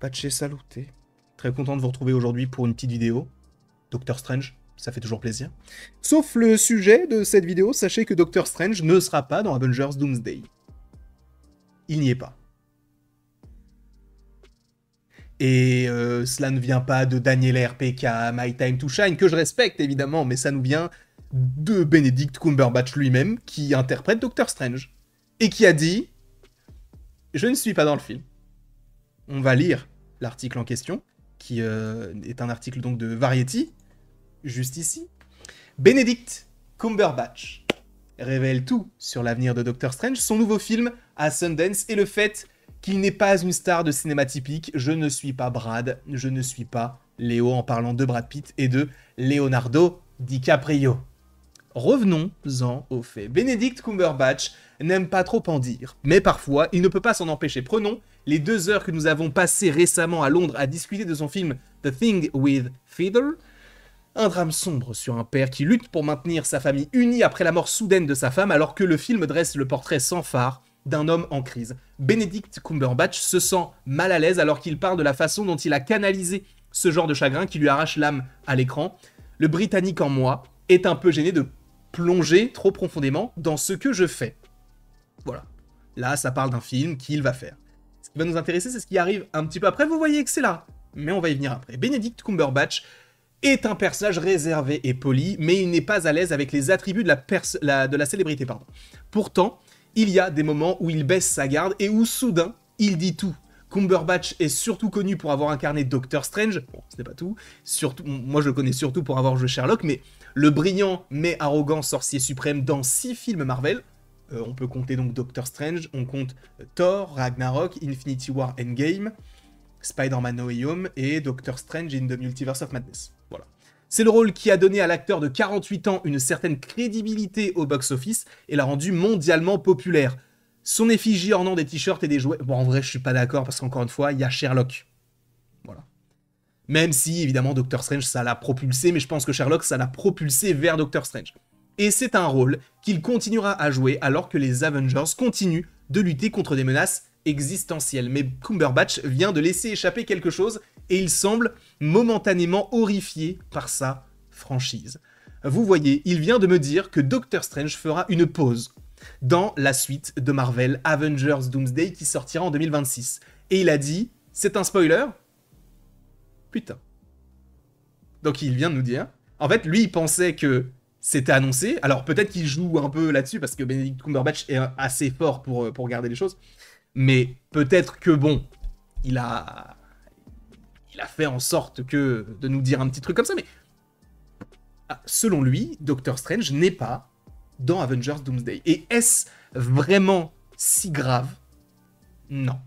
Pace salute. Très content de vous retrouver aujourd'hui pour une petite vidéo. Doctor Strange, ça fait toujours plaisir. Sauf le sujet de cette vidéo, sachez que Doctor Strange ne sera pas dans Avengers Doomsday. Il n'y est pas. Et cela ne vient pas de Daniel RPK, My Time to Shine, que je respecte évidemment, mais ça nous vient de Benedict Cumberbatch lui-même, qui interprète Doctor Strange. Et qui a dit « Je ne suis pas dans le film ». On va lire l'article en question, qui est un article donc de Variety, juste ici. Benedict Cumberbatch révèle tout sur l'avenir de Doctor Strange, son nouveau film à Sundance et le fait qu'il n'est pas une star de cinéma typique. Je ne suis pas Brad, je ne suis pas Léo, en parlant de Brad Pitt et de Leonardo DiCaprio. Revenons-en aux faits. Benedict Cumberbatch n'aime pas trop en dire, mais parfois, il ne peut pas s'en empêcher. Prenons les 2 heures que nous avons passées récemment à Londres à discuter de son film The Thing with Feather, un drame sombre sur un père qui lutte pour maintenir sa famille unie après la mort soudaine de sa femme, alors que le film dresse le portrait sans phare d'un homme en crise. Benedict Cumberbatch se sent mal à l'aise alors qu'il parle de la façon dont il a canalisé ce genre de chagrin qui lui arrache l'âme à l'écran. Le Britannique en moi est un peu gêné de plonger trop profondément dans ce que je fais. Voilà. Là, ça parle d'un film qu'il va faire. Ce qui va nous intéresser, c'est ce qui arrive un petit peu après. Vous voyez que c'est là. Mais on va y venir après. Benedict Cumberbatch est un personnage réservé et poli, mais il n'est pas à l'aise avec les attributs de la célébrité. Pourtant, il y a des moments où il baisse sa garde et où soudain, il dit tout. Cumberbatch est surtout connu pour avoir incarné Doctor Strange. Bon, ce n'est pas tout. Surtout, moi, je le connais surtout pour avoir joué Sherlock, mais le brillant mais arrogant sorcier suprême dans 6 films Marvel. On peut compter donc Doctor Strange, on compte Thor, Ragnarok, Infinity War Endgame, Spider-Man No Way Home et Doctor Strange in the Multiverse of Madness. Voilà. C'est le rôle qui a donné à l'acteur de 48 ans une certaine crédibilité au box-office et l'a rendu mondialement populaire. Son effigie ornant des t-shirts et des jouets... Bon, en vrai, je suis pas d'accord parce qu'encore une fois, il y a Sherlock. Voilà. Même si, évidemment, Doctor Strange, ça l'a propulsé, mais je pense que Sherlock, ça l'a propulsé vers Doctor Strange. Et c'est un rôle qu'il continuera à jouer alors que les Avengers continuent de lutter contre des menaces existentielles. Mais Cumberbatch vient de laisser échapper quelque chose et il semble momentanément horrifié par sa franchise. Vous voyez, il vient de me dire que Doctor Strange fera une pause dans la suite de Marvel Avengers Doomsday qui sortira en 2026. Et il a dit, c'est un spoiler? Putain. Donc il vient de nous dire, en fait, lui, il pensait que c'était annoncé. Alors peut-être qu'il joue un peu là-dessus parce que Benedict Cumberbatch est assez fort pour garder les choses. Mais peut-être que bon, il a fait en sorte que de nous dire un petit truc comme ça. Mais selon lui, Doctor Strange n'est pas dans Avengers Doomsday. Et est-ce vraiment si grave? Non.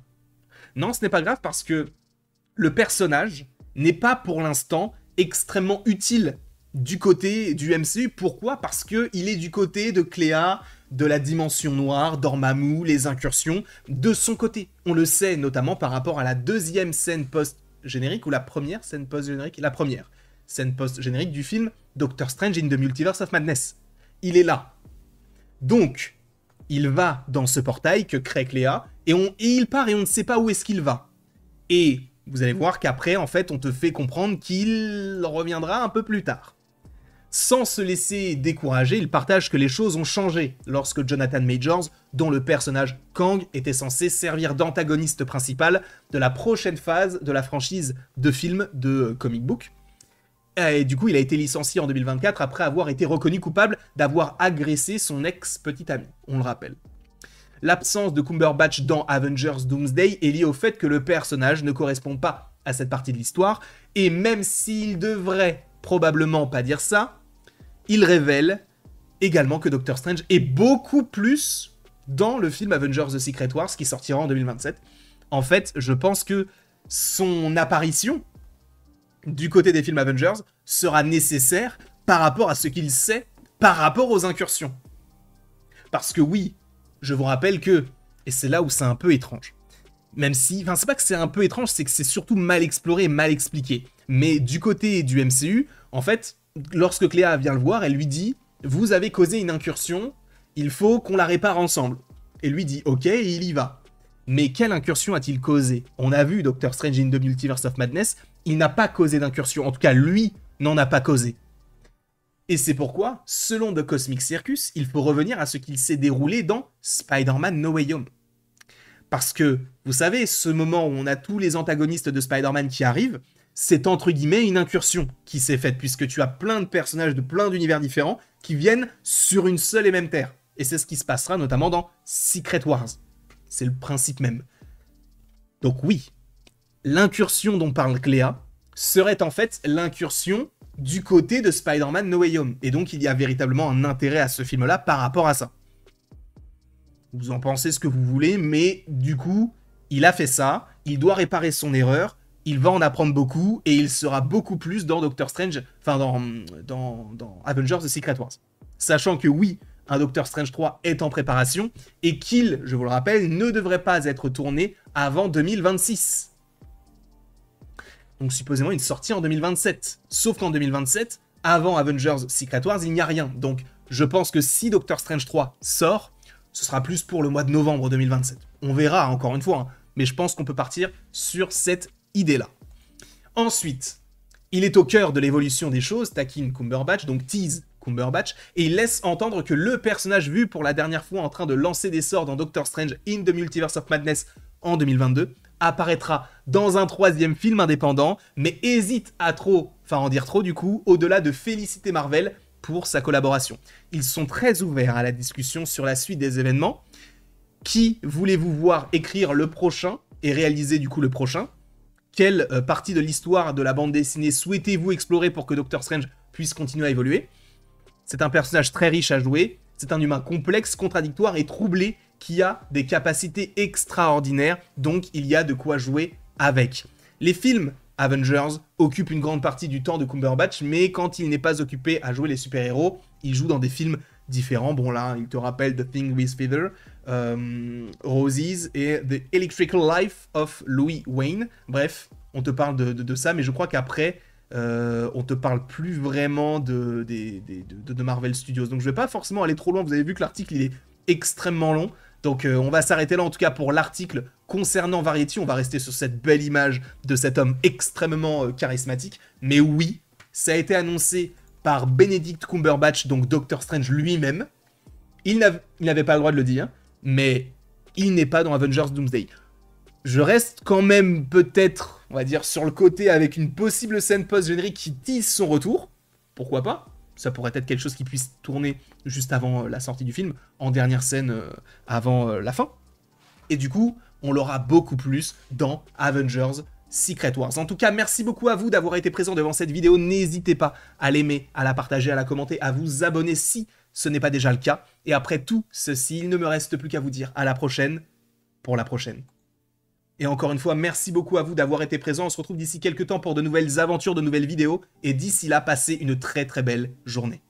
Non, ce n'est pas grave parce que le personnage n'est pas pour l'instant extrêmement utile du côté du MCU. Pourquoi? Parce qu'il est du côté de Cléa, de la dimension noire, Dormammu, les incursions, de son côté. On le sait notamment par rapport à la 2e scène post-générique, ou la première scène post-générique, la première scène post-générique du film Doctor Strange in the Multiverse of Madness. Il est là. Donc, il va dans ce portail que crée Cléa, et il part et on ne sait pas où est-ce qu'il va. Et vous allez voir qu'après, en fait, on te fait comprendre qu'il reviendra un peu plus tard. Sans se laisser décourager, il partage que les choses ont changé lorsque Jonathan Majors, dont le personnage Kang était censé servir d'antagoniste principal de la prochaine phase de la franchise de films de comic book. Et du coup, il a été licencié en 2024 après avoir été reconnu coupable d'avoir agressé son ex-petite amie, on le rappelle. L'absence de Cumberbatch dans Avengers Doomsday est liée au fait que le personnage ne correspond pas à cette partie de l'histoire, et même s'il devrait probablement pas dire ça, il révèle également que Doctor Strange est beaucoup plus dans le film Avengers The Secret Wars qui sortira en 2027. En fait, je pense que son apparition du côté des films Avengers sera nécessaire par rapport à ce qu'il sait par rapport aux incursions. Parce que oui, je vous rappelle que, et c'est là où c'est un peu étrange, même si, enfin c'est pas que c'est un peu étrange, c'est que c'est surtout mal exploré, mal expliqué. Mais du côté du MCU, en fait, lorsque Cléa vient le voir, elle lui dit « Vous avez causé une incursion, il faut qu'on la répare ensemble. » Et lui dit « Ok » et il y va. Mais quelle incursion a-t-il causé? On a vu Doctor Strange in the Multiverse of Madness, il n'a pas causé d'incursion, en tout cas lui n'en a pas causé. Et c'est pourquoi, selon The Cosmic Circus, il faut revenir à ce qu'il s'est déroulé dans Spider-Man No Way Home. Parce que, vous savez, ce moment où on a tous les antagonistes de Spider-Man qui arrivent, c'est entre guillemets une incursion qui s'est faite, puisque tu as plein de personnages de plein d'univers différents qui viennent sur une seule et même Terre. Et c'est ce qui se passera notamment dans Secret Wars. C'est le principe même. Donc oui, l'incursion dont parle Cléa serait en fait l'incursion du côté de Spider-Man No Way Home. Et donc il y a véritablement un intérêt à ce film-là par rapport à ça. Vous en pensez ce que vous voulez, mais du coup, il a fait ça, il doit réparer son erreur, il va en apprendre beaucoup, et il sera beaucoup plus dans Doctor Strange, enfin dans Avengers The Secret Wars. Sachant que oui, un Doctor Strange 3 est en préparation, et qu'il, je vous le rappelle, ne devrait pas être tourné avant 2026. Donc supposément une sortie en 2027. Sauf qu'en 2027, avant Avengers Secret Wars, il n'y a rien. Donc je pense que si Doctor Strange 3 sort, ce sera plus pour le mois de novembre 2027. On verra, encore une fois, hein, mais je pense qu'on peut partir sur cette idée-là. Ensuite, il est au cœur de l'évolution des choses, taquine Cumberbatch, donc tease Cumberbatch, et il laisse entendre que le personnage vu pour la dernière fois en train de lancer des sorts dans Doctor Strange in the Multiverse of Madness en 2022 apparaîtra dans un 3e film indépendant, mais hésite à en dire trop du coup, au-delà de féliciter Marvel pour sa collaboration. Ils sont très ouverts à la discussion sur la suite des événements. Qui voulez-vous voir écrire le prochain et réaliser du coup le prochain? Quelle partie de l'histoire de la bande dessinée souhaitez-vous explorer pour que Doctor Strange puisse continuer à évoluer? C'est un personnage très riche à jouer, c'est un humain complexe, contradictoire et troublé qui a des capacités extraordinaires, donc il y a de quoi jouer avec. Les films Avengers occupe une grande partie du temps de Cumberbatch, mais quand il n'est pas occupé à jouer les super-héros, il joue dans des films différents. Bon là, il te rappelle The Thing with Feather, Roses et The Electrical Life of Louis Wayne. Bref, on te parle de ça, mais je crois qu'après, on te parle plus vraiment de Marvel Studios. Donc je vais pas forcément aller trop loin, vous avez vu que l'article il est extrêmement long. Donc on va s'arrêter là en tout cas pour l'article concernant Variety. On va rester sur cette belle image de cet homme extrêmement charismatique. Mais oui, ça a été annoncé par Benedict Cumberbatch, donc Doctor Strange lui-même. Il n'avait pas le droit de le dire, mais il n'est pas dans Avengers Doomsday. Je reste quand même peut-être, on va dire, sur le côté avec une possible scène post-générique qui tease son retour. Pourquoi pas ? Ça pourrait être quelque chose qui puisse tourner juste avant la sortie du film, en dernière scène avant la fin. Et du coup, on l'aura beaucoup plus dans Avengers Secret Wars. En tout cas, merci beaucoup à vous d'avoir été présent devant cette vidéo. N'hésitez pas à l'aimer, à la partager, à la commenter, à vous abonner si ce n'est pas déjà le cas. Et après tout ceci, il ne me reste plus qu'à vous dire à la prochaine pour la prochaine. Et encore une fois, merci beaucoup à vous d'avoir été présent. On se retrouve d'ici quelques temps pour de nouvelles aventures, de nouvelles vidéos. Et d'ici là, passez une très très belle journée.